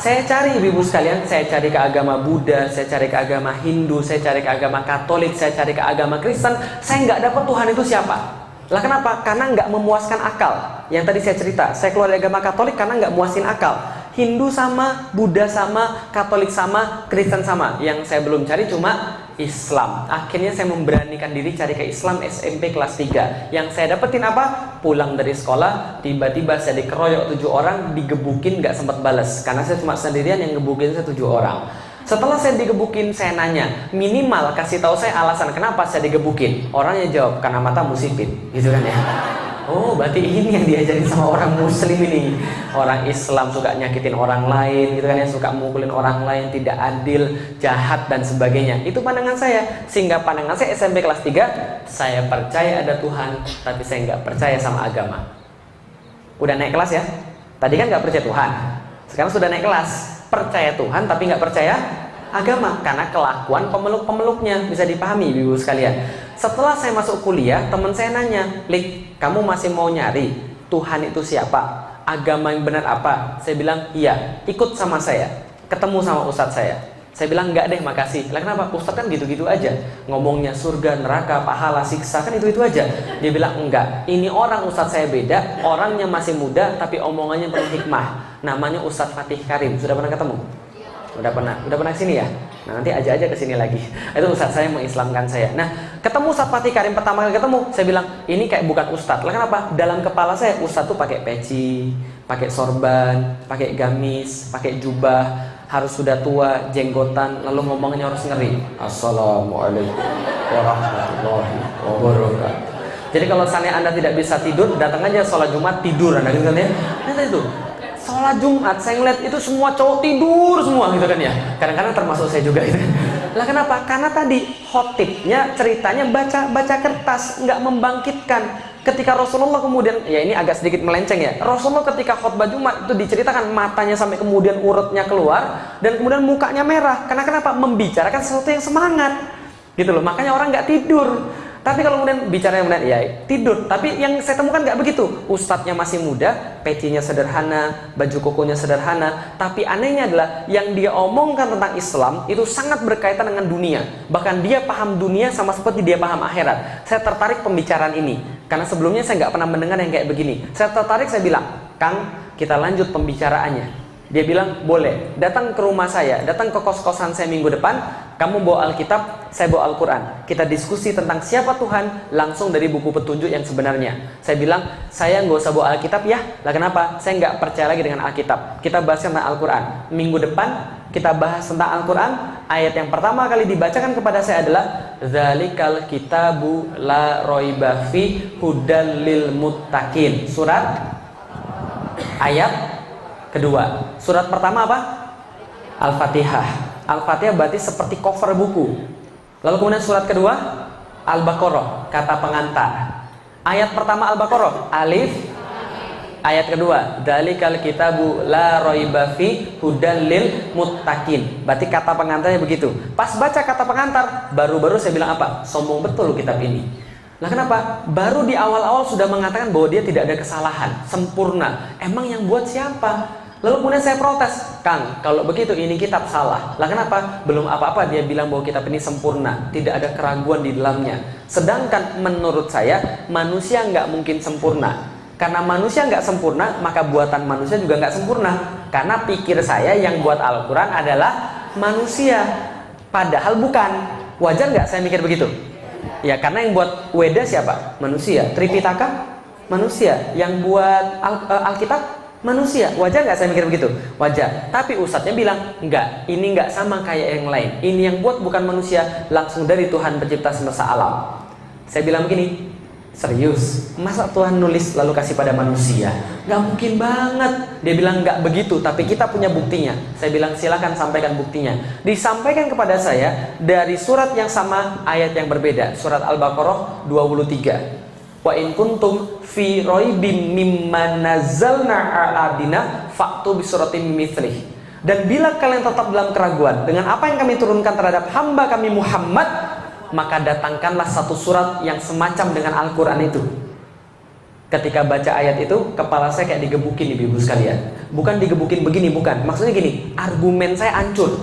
Saya cari ibu sekalian, saya cari ke agama Buddha, saya cari ke agama Hindu, saya cari ke agama Katolik, saya cari ke agama Kristen, saya nggak dapat Tuhan itu siapa. Lah kenapa? Karena nggak memuaskan akal. Yang tadi saya cerita, saya keluar dari agama Katolik karena nggak muasin akal. Hindu sama, Buddha sama, Katolik sama, Kristen sama. Yang saya belum cari cuma Islam. Akhirnya saya memberanikan diri cari ke Islam SMP kelas 3. Yang saya dapetin apa? Pulang dari sekolah, tiba-tiba saya dikeroyok 7 orang, digebukin gak sempat balas. Karena saya cuma sendirian, yang ngebukin saya 7 orang. Setelah saya digebukin, saya nanya, minimal kasih tahu saya alasan kenapa saya digebukin. Orangnya jawab, karena matamu sipit. Gitu kan ya. Oh, berarti ini yang diajarin sama orang muslim ini. Orang Islam suka nyakitin orang lain, gitu kan ya, suka mukulin orang lain, tidak adil, jahat dan sebagainya. Itu pandangan saya. Sehingga pandangan saya SMP kelas 3, saya percaya ada Tuhan, tapi saya nggak percaya sama agama. Udah naik kelas ya. Tadi kan nggak percaya Tuhan. Sekarang sudah naik kelas, percaya Tuhan tapi nggak percaya agama, karena kelakuan pemeluk-pemeluknya. Bisa dipahami ibu sekalian. Setelah saya masuk kuliah, teman saya nanya, Lik, kamu masih mau nyari Tuhan itu siapa? Agama yang benar apa? Saya bilang, iya, ikut sama saya. Ketemu sama ustadz saya. Saya bilang, enggak deh, makasih. Lah kenapa? Ustadz kan gitu-gitu aja. Ngomongnya surga, neraka, pahala, siksa, kan itu-itu aja. Dia bilang, enggak. Ini orang ustadz saya beda. Orangnya masih muda, tapi omongannya penuh hikmah. Namanya Ustadz Fatih Karim. Sudah pernah ketemu? Udah pernah kesini ya? Nah, nanti aja kesini lagi. Itu ustadz saya mengislamkan saya. Nah, ketemu Ustadz Fatih Karim pertama kali ketemu, saya bilang, ini kayak bukan ustadz. Lah kenapa? Dalam kepala saya, ustadz tuh pakai peci, pakai sorban, pakai gamis, pakai jubah, harus sudah tua, jenggotan, lalu ngomongnya harus ngeri. Assalamualaikum warahmatullahi wabarakatuh. Jadi kalau misalnya Anda tidak bisa tidur, datang aja sholat Jumat tidur Anda gitu kan ya. Nah, itu sholat Jumat, saya ngeliat itu semua cowok tidur semua gitu kan ya. Kadang-kadang termasuk saya juga gitu. Lah kenapa? Karena tadi khotibnya ceritanya baca kertas, nggak membangkitkan. Ketika Rasulullah kemudian, ya ini agak sedikit melenceng ya, Rasulullah ketika khutbah Jumat itu diceritakan matanya sampai kemudian uretnya keluar dan kemudian mukanya merah. Karena kenapa? Membicarakan sesuatu yang semangat gitu loh. Makanya orang nggak tidur. Tapi kalau kemudian bicara yang benar, ya tidur. Tapi yang saya temukan nggak begitu. Ustadznya masih muda, pecinya sederhana, baju kokonya sederhana. Tapi anehnya adalah yang dia omongkan tentang Islam itu sangat berkaitan dengan dunia. Bahkan dia paham dunia sama seperti dia paham akhirat. Saya tertarik pembicaraan ini karena sebelumnya saya nggak pernah mendengar yang kayak begini. Saya tertarik, saya bilang, Kang, kita lanjut pembicaraannya. Dia bilang, boleh, datang ke rumah saya, datang ke kos-kosan saya minggu depan, kamu bawa Alkitab, saya bawa Al-Quran. Kita diskusi tentang siapa Tuhan, langsung dari buku petunjuk yang sebenarnya. Saya bilang, saya nggak usah bawa Alkitab ya. Lah kenapa? Saya nggak percaya lagi dengan Alkitab. Kita bahas tentang Al-Quran. Minggu depan, kita bahas tentang Al-Quran. Ayat yang pertama kali dibacakan kepada saya adalah, Dzalikal kitabu la raiba fi hudal lil muttaqin. Surat ayat kedua. Surat pertama apa? Al-Fatihah. Al-Fatihah berarti seperti cover buku. Lalu kemudian surat kedua Al-Baqarah, kata pengantar. Ayat pertama Al-Baqarah, alif. Ayat kedua, Dzalikal kitabu la raiba fi hudal lil muttaqin. Berarti kata pengantarnya begitu. Pas baca kata pengantar, baru-baru saya bilang apa? Sombong betul kitab ini. Nah kenapa? Baru di awal-awal sudah mengatakan bahwa dia tidak ada kesalahan, sempurna. Emang yang buat siapa? Lalu kemudian saya protes, Kang, kalau begitu ini kitab salah. Lah kenapa? Belum apa-apa dia bilang bahwa kitab ini sempurna, tidak ada keraguan di dalamnya. Sedangkan menurut saya, manusia nggak mungkin sempurna. Karena manusia nggak sempurna, maka buatan manusia juga nggak sempurna. Karena pikir saya yang buat Al-Quran adalah manusia. Padahal bukan. Wajar nggak saya mikir begitu? Ya karena yang buat Weda siapa? Manusia. Tripitaka? Manusia. Yang buat Alkitab? Manusia. Wajar nggak saya mikir begitu? Wajar. Tapi ustadznya bilang, enggak, ini nggak sama kayak yang lain. Ini yang buat bukan manusia, langsung dari Tuhan pencipta semesta alam. Saya bilang begini, serius, masa Tuhan nulis lalu kasih pada manusia? Nggak mungkin banget. Dia bilang nggak begitu, tapi kita punya buktinya. Saya bilang silakan sampaikan buktinya. Disampaikan kepada saya dari surat yang sama, ayat yang berbeda. Surat Al-Baqarah 23. Wa in kuntum fi raibim mimma nazzalna 'ala abdina fa'tu bi suratin mithlih. Dan bila kalian tetap dalam keraguan dengan apa yang kami turunkan terhadap hamba kami Muhammad, maka datangkanlah satu surat yang semacam dengan Al-Quran itu. Ketika baca ayat itu, kepala saya kayak digebukin ibu-ibu sekalian. bukan digebukin begini, bukan. Maksudnya gini, argumen saya hancur.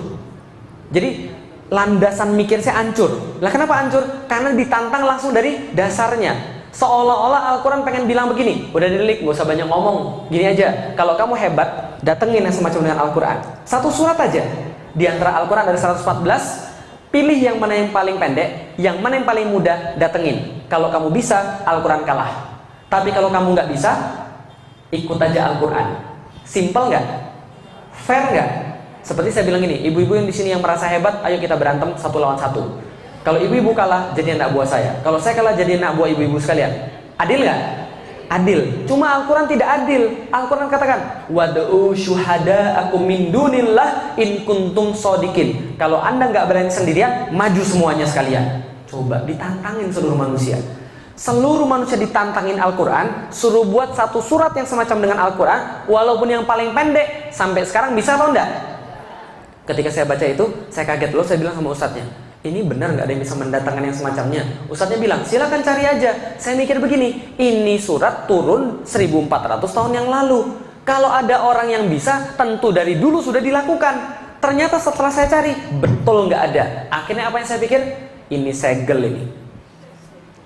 Jadi landasan mikir saya hancur. Lah kenapa hancur? Karena ditantang langsung dari dasarnya. Seolah-olah Al-Quran pengen bilang begini, udah didelik, gak usah banyak ngomong. Gini aja, kalau kamu hebat, datengin yang semacam dengan Al-Quran. Satu surat aja. Di antara Al-Quran ada 114, pilih yang mana yang paling pendek, yang mana yang paling mudah, datengin. Kalau kamu bisa, Al-Quran kalah. Tapi kalau kamu nggak bisa, ikut aja Al-Quran. Simple nggak? Fair nggak? Seperti saya bilang ini, ibu-ibu yang di sini yang merasa hebat, ayo kita berantem 1 lawan 1. Kalau ibu-ibu kalah, jadi anak buah saya. Kalau saya kalah, jadi anak buah ibu-ibu sekalian. Adil nggak? Adil. Cuma Al-Quran tidak adil. Al-Quran katakan, wad'u syuhada'akum min dunillah in kuntum shodiqin. Kalau anda nggak berani sendirian, maju semuanya sekalian. Coba ditantangin seluruh manusia. Seluruh manusia ditantangin Al-Quran, suruh buat satu surat yang semacam dengan Al-Quran, walaupun yang paling pendek, sampai sekarang bisa atau enggak? Ketika saya baca itu, saya kaget loh, saya bilang sama ustadznya, ini benar nggak ada yang bisa mendatangkan yang semacamnya? Ustadznya bilang, silakan cari aja. Saya mikir begini, ini surat turun 1400 tahun yang lalu. Kalau ada orang yang bisa, tentu dari dulu sudah dilakukan. Ternyata setelah saya cari, betul nggak ada. Akhirnya apa yang saya pikir? Ini segel ini.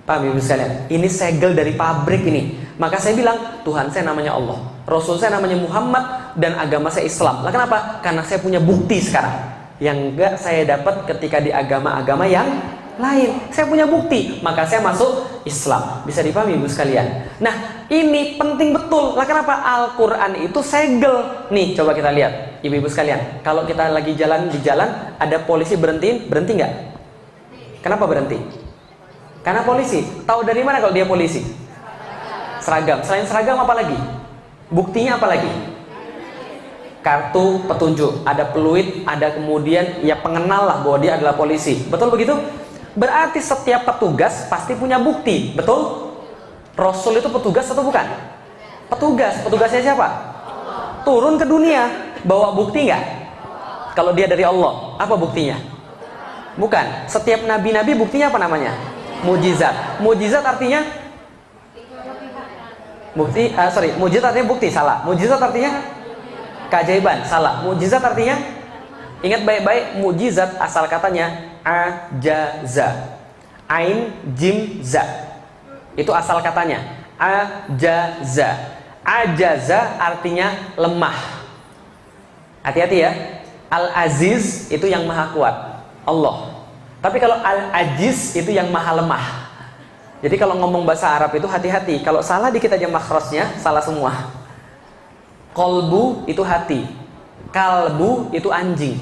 Paham ibu sekalian? Ini segel dari pabrik ini. Maka saya bilang, Tuhan saya namanya Allah, Rasul saya namanya Muhammad, dan agama saya Islam. Lah kenapa? Karena saya punya bukti sekarang yang enggak saya dapat ketika di agama-agama yang lain. Saya punya bukti, maka saya masuk Islam. Bisa dipahami ibu sekalian? Nah, ini penting betul. Lah kenapa? Al-Quran itu segel. Nih, coba kita lihat ibu-ibu sekalian. Kalau kita lagi jalan di jalan, ada polisi berhentiin, berhenti nggak? Kenapa berhenti? Karena polisi. Tahu dari mana kalau dia polisi? Seragam. Selain seragam apa lagi? Buktinya apa lagi? Kartu petunjuk, ada peluit, ada kemudian ya pengenal lah bahwa dia adalah polisi. Betul begitu? Berarti setiap petugas pasti punya bukti. Betul? Rasul itu petugas atau bukan? Petugas. Petugasnya siapa? Turun ke dunia, bawa bukti nggak? Kalau dia dari Allah, apa buktinya? Bukan. Setiap nabi-nabi buktinya apa namanya? Mujizat. Mujizat artinya bukti. Mujizat artinya bukti. Salah. Mujizat artinya keajaiban. Salah. Mujizat artinya, ingat baik-baik, mujizat asal katanya ajaza. Ain jim za. Itu asal katanya. Ajaza. Ajaza artinya lemah. Hati-hati ya. Al-Aziz itu yang maha kuat, Allah. Tapi kalau Al-Ajiz itu yang maha lemah. Jadi kalau ngomong bahasa Arab itu hati-hati. Kalau salah dikit aja makhrajnya, salah semua. Kolbu itu hati, kalbu itu anjing.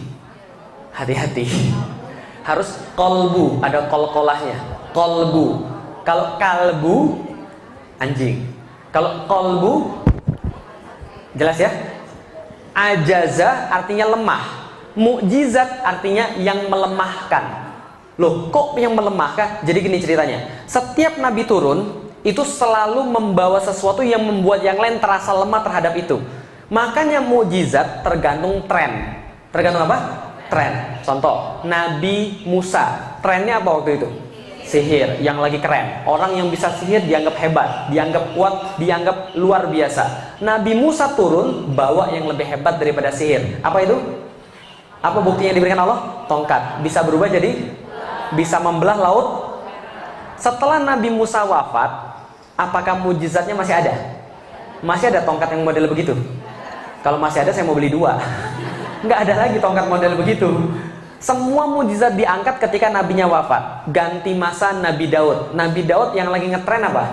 Hati-hati. Harus kolbu, ada kol-kolahnya. Kolbu. Kalau kalbu, anjing. Kalau kolbu, jelas ya? Ajaza artinya lemah. Mukjizat artinya yang melemahkan. Loh, kok yang melemahkan? Jadi gini ceritanya. Setiap nabi turun, itu selalu membawa sesuatu yang membuat yang lain terasa lemah terhadap itu. Makanya mukjizat tergantung tren. Tergantung apa? Tren. Contoh, Nabi Musa. Trennya apa waktu itu? Sihir, yang lagi keren. Orang yang bisa sihir dianggap hebat, dianggap kuat, dianggap luar biasa. Nabi Musa turun, bawa yang lebih hebat daripada sihir. Apa itu? Apa buktinya diberikan Allah? Tongkat. Bisa berubah jadi? Bisa membelah laut. Setelah Nabi Musa wafat, apakah mujizatnya masih ada? Masih ada tongkat yang model begitu? Kalau masih ada, saya mau beli 2. Nggak ada lagi tongkat model begitu. Semua mujizat diangkat ketika nabinya wafat. Ganti masa Nabi Daud. Nabi Daud yang lagi ngetren apa?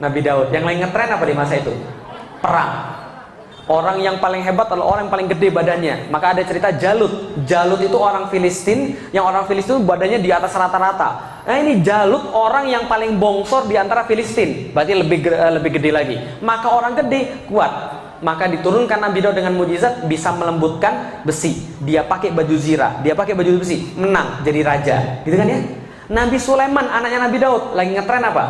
Nabi Daud yang lagi ngetren apa di masa itu? Perang. Orang yang paling hebat adalah orang yang paling gede badannya. Maka ada cerita Jalut. Jalut itu orang Filistin, yang orang Filistin badannya di atas rata-rata. Nah ini Jalut orang yang paling bongsor di antara Filistin. Berarti lebih gede lagi. Maka orang gede kuat. Maka diturunkan Nabi Daud dengan mujizat, bisa melembutkan besi. Dia pakai baju zirah, dia pakai baju besi, menang jadi raja. Gitu kan ya? Nabi Sulaiman anaknya Nabi Daud lagi ngetren apa?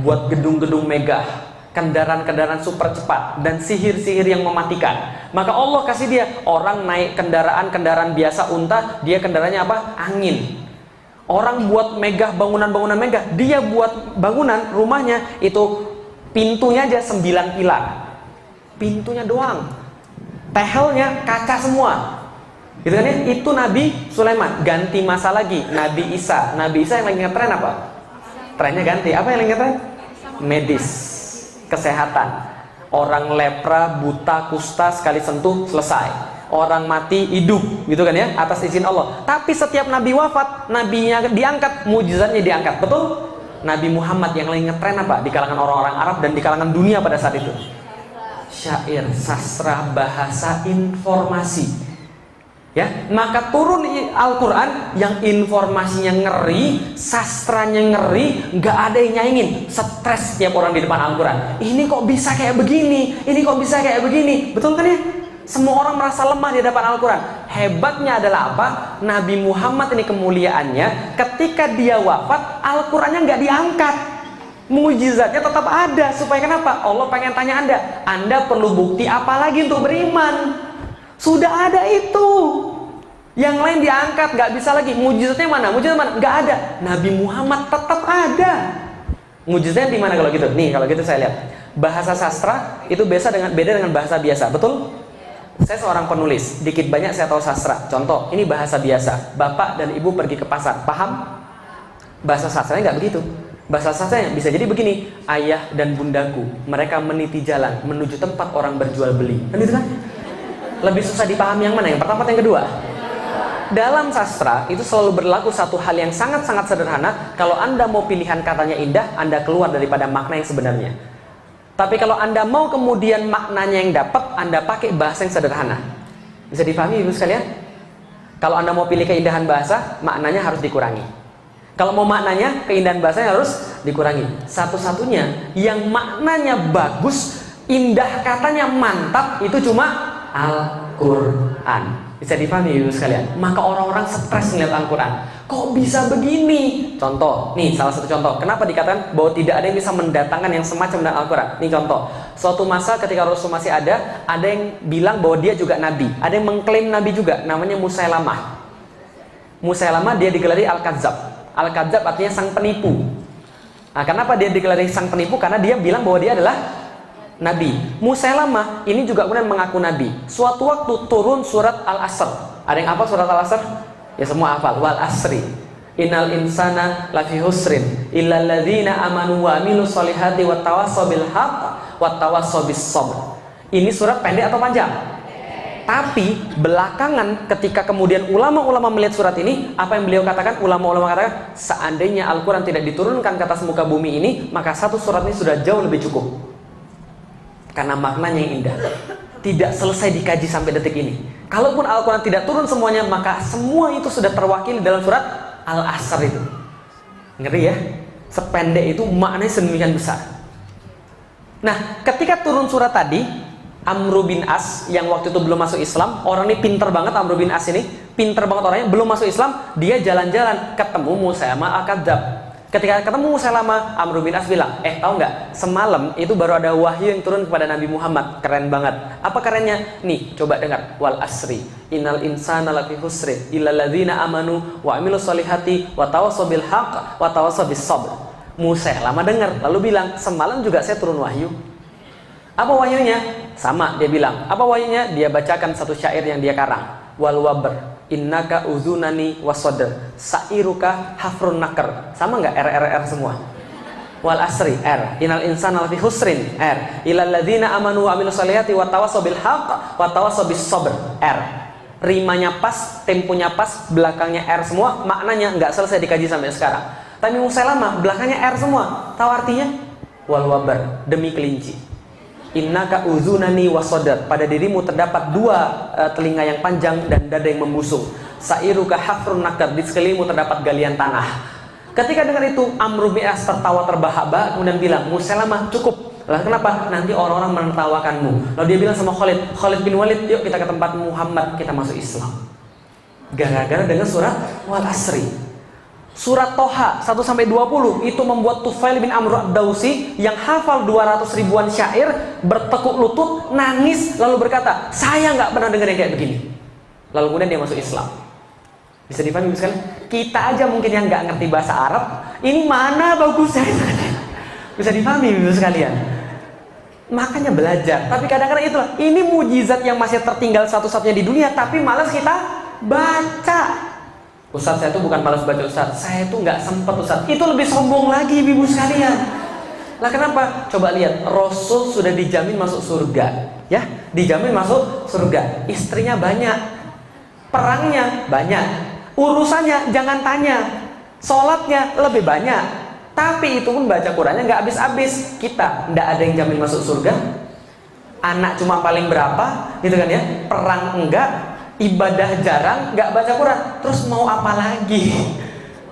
Buat gedung-gedung megah, kendaraan-kendaraan super cepat, dan sihir-sihir yang mematikan. Maka Allah kasih dia orang naik kendaraan biasa unta, dia kendaraannya apa? Angin. Orang buat megah, bangunan-bangunan megah, dia buat bangunan rumahnya itu Pintunya aja 9 pilar. Pintunya doang. Tehelnya kaca semua. Gitu kan ya? Itu Nabi Sulaiman. Ganti masa lagi, Nabi Isa. Nabi Isa yang lagi ngetren apa? Trennya ganti. Apa yang lagi ngetren? Medis, kesehatan. Orang lepra, buta, kusta sekali sentuh selesai. Orang mati hidup, gitu kan ya, atas izin Allah. Tapi setiap Nabi wafat, nabinya diangkat, mujizatnya diangkat. Betul? Nabi Muhammad yang lagi ngetren apa? Di kalangan orang-orang Arab dan di kalangan dunia pada saat itu. Syair, sastra, bahasa, informasi. Ya, maka turun Al-Quran yang informasinya ngeri, sastranya ngeri, nggak ada yang nyaingin. Stres tiap orang di depan Al-Quran. Ini kok bisa kayak begini? Ini kok bisa kayak begini? Betul kan ya? Semua orang merasa lemah di depan Al-Quran. Hebatnya adalah apa? Nabi Muhammad ini kemuliaannya, ketika dia wafat, Al-Qurannya nggak diangkat. Mujizatnya tetap ada. Supaya kenapa? Allah pengen tanya Anda perlu bukti apa lagi untuk beriman? Sudah ada itu. Yang lain diangkat, nggak bisa lagi. Mujizatnya mana? Mujizat mana? Nggak ada. Nabi Muhammad tetap ada. Mujizatnya di mana kalau gitu? Nih, kalau gitu saya lihat. Bahasa sastra itu beda dengan bahasa biasa. Betul? Saya seorang penulis, dikit banyak saya tahu sastra. Contoh, ini bahasa biasa. Bapak dan ibu pergi ke pasar, paham? Bahasa sastranya nggak begitu. Bahasa sastranya bisa jadi begini: ayah dan bundaku, mereka meniti jalan menuju tempat orang berjual beli. Kan itu kan? Lebih susah dipahami yang mana? Yang pertama atau yang kedua? Dalam sastra itu selalu berlaku satu hal yang sangat-sangat sederhana. Kalau Anda mau pilihan katanya indah, Anda keluar daripada makna yang sebenarnya. Tapi kalau Anda mau kemudian maknanya yang dapat, Anda pakai bahasa yang sederhana. Bisa dipahami ibu sekalian? Kalau Anda mau pilih keindahan bahasa, maknanya harus dikurangi. Kalau mau maknanya, keindahan bahasanya harus dikurangi. Satu-satunya yang maknanya bagus, indah katanya mantap, itu cuma Al-Quran. Bisa dipahami ibu sekalian? Maka orang-orang stres melihat Al-Quran. Kok bisa begini? Contoh, nih salah satu contoh. Kenapa dikatakan bahwa tidak ada yang bisa mendatangkan yang semacam dengan Al-Quran? Nih contoh. Suatu masa ketika Rasul masih ada yang bilang bahwa dia juga nabi. Ada yang mengklaim nabi juga, namanya Musailamah. Musailamah dia digelari Al-Kadzab. Al-Kadzab artinya sang penipu. Nah, kenapa dia digelari sang penipu? Karena dia bilang bahwa dia adalah nabi. Musailamah ini juga kemudian mengaku nabi. Suatu waktu turun surat Al-Asr. Ada yang hafal surat Al-Asr? Ya semua hafal. Wal asri innal insana lafi husrin illal ladzina amanu wa amilus solihati wattawassaw bil haqq wattawassaw bis sabr. Ini surat pendek atau panjang? Tapi belakangan ketika kemudian ulama-ulama melihat surat ini, apa yang beliau katakan? Ulama-ulama katakan, seandainya Al-Quran tidak diturunkan ke atas muka bumi ini, maka satu surat ini sudah jauh lebih cukup. Karena maknanya yang indah, tidak selesai dikaji sampai detik ini. Kalaupun Al-Quran tidak turun semuanya, maka semua itu sudah terwakili dalam surat Al-Asr itu. Ngeri ya? Sependek itu maknanya sedemikian besar. Nah, ketika turun surat tadi, Amr bin As yang waktu itu belum masuk Islam, orang ini pinter banget. Amr bin As ini pinter banget orangnya, belum masuk Islam, dia jalan-jalan ketemu Musailamah Al-Kadzab. Ketika ketemu Musailamah, Amr bin As bilang, tahu nggak? Semalam itu baru ada wahyu yang turun kepada Nabi Muhammad. Keren banget. Apa kerennya? Nih, coba dengar. Wal asri innal insana lafi husrin illal ladzina amanu wa amilus solihati wa tawassaw bil haqq wa tawassaw bis sabr. Musailamah dengar, lalu bilang, semalam juga saya turun wahyu. Apa wahyunya? Sama, dia bilang. Apa wahyunya? Dia bacakan satu syair yang dia karang. Wal wabr innaka uzunani wasodr sa'iruka hafrun nakar. Sama nggak? RRR semua. Wal asri R innal insana lafi husrin R illal ladzina amanu wa amilus solihati wa tawassaw bil haqq wa tawassaw bis sabr R. Rimanya pas, temponya pas, belakangnya R semua, maknanya nggak selesai dikaji sampai sekarang. Tapi Musailamah belakangnya R semua. Tahu artinya? Wal wabar, demi kelinci. Innaka uzunani wasodar, pada dirimu terdapat dua telinga yang panjang dan dada yang membusung. Sa'iruka hafrun nakar, di sekelilingmu terdapat galian tanah. Ketika dengar itu, Amr bin As tertawa terbahak-bahak kemudian bilang, Musailamah cukup. Lah kenapa? Nanti orang-orang menertawakanmu. Lalu dia bilang sama Khalid bin Walid, yuk kita ke tempat Muhammad, kita masuk Islam. Gara-gara dengan surat Wal Asri. Surat Toha 1-20 itu membuat Tufail bin Amr ad-Dausi yang hafal 200 ribuan syair bertekuk lutut, nangis, lalu berkata, saya nggak pernah dengar yang kayak begini. Lalu kemudian dia masuk Islam. Bisa dipahami sekali? Kita aja mungkin yang nggak ngerti bahasa Arab, ini mana bagusnya? Bisa dipahami ibu sekalian? Makanya belajar. Tapi kadang-kadang itulah, ini mujizat yang masih tertinggal satu-satunya di dunia, tapi malas kita baca. Ustaz, saya tuh bukan malas baca Ustaz, saya tuh nggak sempet Ustaz. Itu lebih sombong lagi ibu sekalian. Lah kenapa? Coba lihat, Rasul sudah dijamin masuk surga, ya, dijamin masuk surga. Istrinya banyak, perangnya banyak, urusannya jangan tanya, sholatnya lebih banyak. Tapi itu pun baca Qurannya nggak habis-habis. Kita nggak ada yang jamin masuk surga. Anak cuma paling berapa, gitu kan ya? Perang enggak, ibadah jarang, nggak baca Quran. Terus mau apa lagi?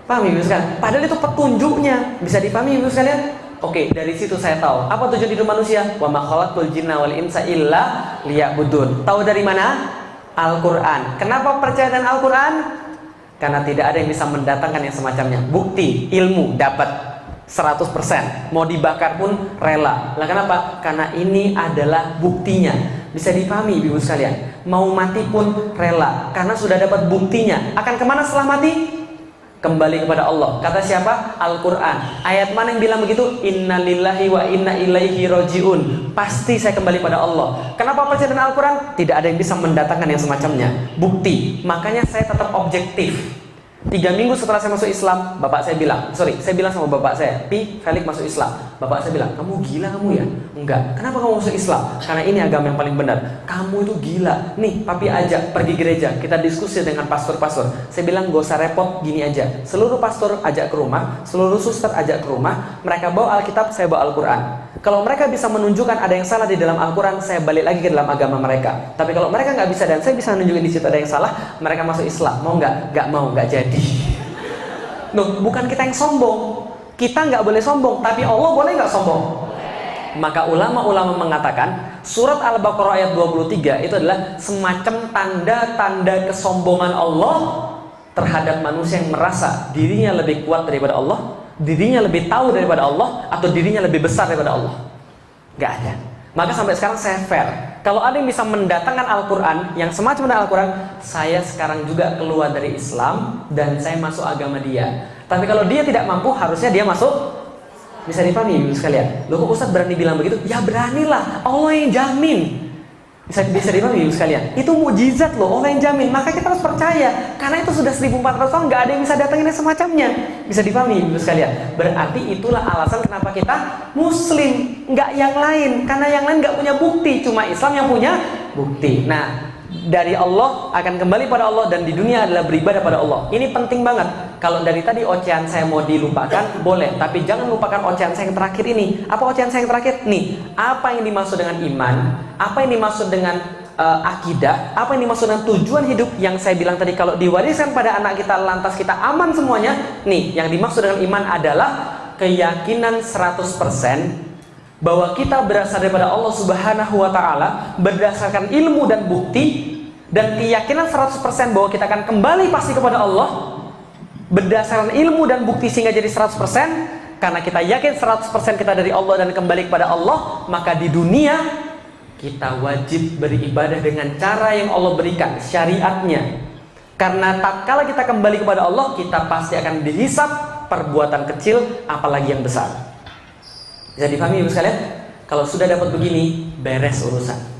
Paham ibu sekalian? Padahal itu petunjuknya, bisa dipahami ibu sekalian? Oke, dari situ saya tahu apa tujuan hidup manusia. Wa ma khalaqtul jinna wal insa illa liya'budun. Tahu dari mana? Al-Quran. Kenapa percaya dengan Al-Quran? Karena tidak ada yang bisa mendatangkan yang semacamnya. Bukti, ilmu dapat 100%, mau dibakar pun rela. Lah kenapa? Karena ini adalah buktinya. Bisa dipahami ibu sekalian. Mau mati pun rela, karena sudah dapat buktinya. Akan kemana setelah mati? Kembali kepada Allah. Kata siapa? Al-Quran. Ayat mana yang bilang begitu? Inna lillahi wa inna ilaihi roji'un. Pasti saya kembali pada Allah. Kenapa percaya dengan Al-Quran? Tidak ada yang bisa mendatangkan yang semacamnya. Bukti. Makanya saya tetap objektif. 3 minggu setelah saya masuk Islam, bapak saya bilang, saya bilang sama bapak saya, Pi, Felix masuk Islam. Bapak saya bilang, kamu gila kamu ya? Enggak. Kenapa kamu masuk Islam? Karena ini agama yang paling benar. Kamu itu gila. Nih, papi ajak pergi gereja, kita diskusi dengan pastor-pastor. Saya bilang, gak usah repot, gini aja. Seluruh pastor ajak ke rumah, seluruh suster ajak ke rumah. Mereka bawa Alkitab, saya bawa Al-Quran. Kalau mereka bisa menunjukkan ada yang salah di dalam Al-Quran, saya balik lagi ke dalam agama mereka. Tapi kalau mereka nggak bisa dan saya bisa menunjukkan di situ ada yang salah, mereka masuk Islam. Mau nggak? Nggak mau, nggak jadi. Loh, bukan kita yang sombong. Kita nggak boleh sombong, tapi Allah boleh nggak sombong? Maka ulama-ulama mengatakan surat Al-Baqarah ayat 23 itu adalah semacam tanda-tanda kesombongan Allah terhadap manusia yang merasa dirinya lebih kuat daripada Allah, dirinya lebih tahu daripada Allah, atau dirinya lebih besar daripada Allah. Gak ada. Maka sampai sekarang saya fair. Kalau ada yang bisa mendatangkan Al-Quran yang semacam dengan Al-Quran, saya sekarang juga keluar dari Islam dan saya masuk agama dia. Tapi kalau dia tidak mampu, harusnya dia masuk. Bisa dipahami ibu sekalian? Loh kok Ustaz berani bilang begitu? Ya beranilah, Allah yang jamin. Bisa dipahami ibu sekalian? Itu mujizat loh, Allah yang jamin. Maka kita harus percaya. Karena itu sudah 1400 tahun gak ada yang bisa datangin semacamnya. Bisa dipahami ibu sekalian? Berarti itulah alasan kenapa kita Muslim, nggak yang lain. Karena yang lain nggak punya bukti, cuma Islam yang punya bukti. Nah, dari Allah akan kembali pada Allah, dan di dunia adalah beribadah pada Allah. Ini penting banget. Kalau dari tadi ocehan saya mau dilupakan, boleh. Tapi jangan lupakan ocehan saya yang terakhir ini. Apa ocehan saya yang terakhir? Nih, apa yang dimaksud dengan iman? Apa yang dimaksud dengan akidah? Apa yang dimaksud dengan tujuan hidup? Yang saya bilang tadi, kalau diwariskan pada anak kita, lantas kita aman semuanya. Nih, yang dimaksud dengan iman adalah keyakinan 100% bahwa kita berasal daripada Allah Subhanahu wa Ta'ala berdasarkan ilmu dan bukti, dan keyakinan 100% bahwa kita akan kembali pasti kepada Allah berdasarkan ilmu dan bukti, sehingga jadi 100%. Karena kita yakin 100% kita dari Allah dan kembali kepada Allah, maka di dunia kita wajib beribadah dengan cara yang Allah berikan, syariatnya. Karena tatkala kita kembali kepada Allah, kita pasti akan dihisab perbuatan kecil, apalagi yang besar. Bisa dipahami ibu sekalian? Kalau sudah dapat begini, beres urusan.